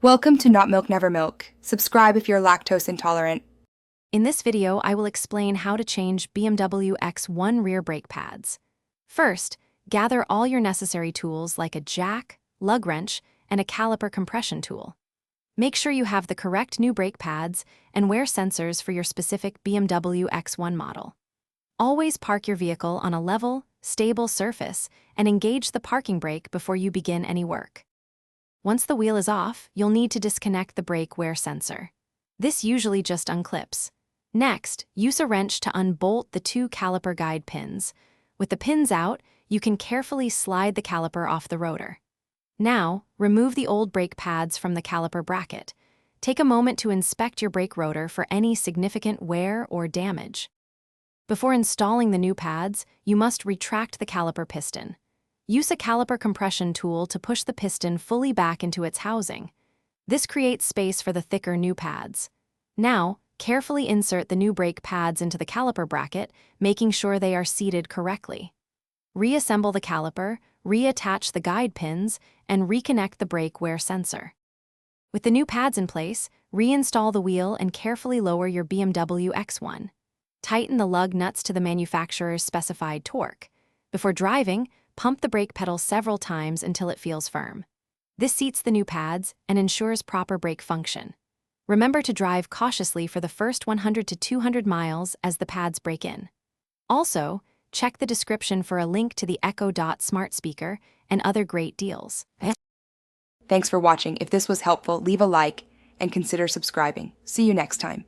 Welcome to Not Milk Never Milk. Subscribe if you're lactose intolerant. In this video, I will explain how to change BMW X1 rear brake pads. First, gather all your necessary tools like a jack, lug wrench, and a caliper compression tool. Make sure you have the correct new brake pads and wear sensors for your specific BMW X1 model. Always park your vehicle on a level, stable surface and engage the parking brake before you begin any work. Once the wheel is off, you'll need to disconnect the brake wear sensor. This usually just unclips. Next, use a wrench to unbolt the two caliper guide pins. With the pins out, you can carefully slide the caliper off the rotor. Now, remove the old brake pads from the caliper bracket. Take a moment to inspect your brake rotor for any significant wear or damage. Before installing the new pads, you must retract the caliper piston. Use a caliper compression tool to push the piston fully back into its housing. This creates space for the thicker new pads. Now, carefully insert the new brake pads into the caliper bracket, making sure they are seated correctly. Reassemble the caliper, reattach the guide pins, and reconnect the brake wear sensor. With the new pads in place, reinstall the wheel and carefully lower your BMW X1. Tighten the lug nuts to the manufacturer's specified torque. Before driving, pump the brake pedal several times until it feels firm. This seats the new pads and ensures proper brake function. Remember to drive cautiously for the first 100 to 200 miles as the pads break in. Also, check the description for a link to the Echo Dot smart speaker and other great deals. Thanks for watching. If this was helpful, leave a like and consider subscribing. See you next time.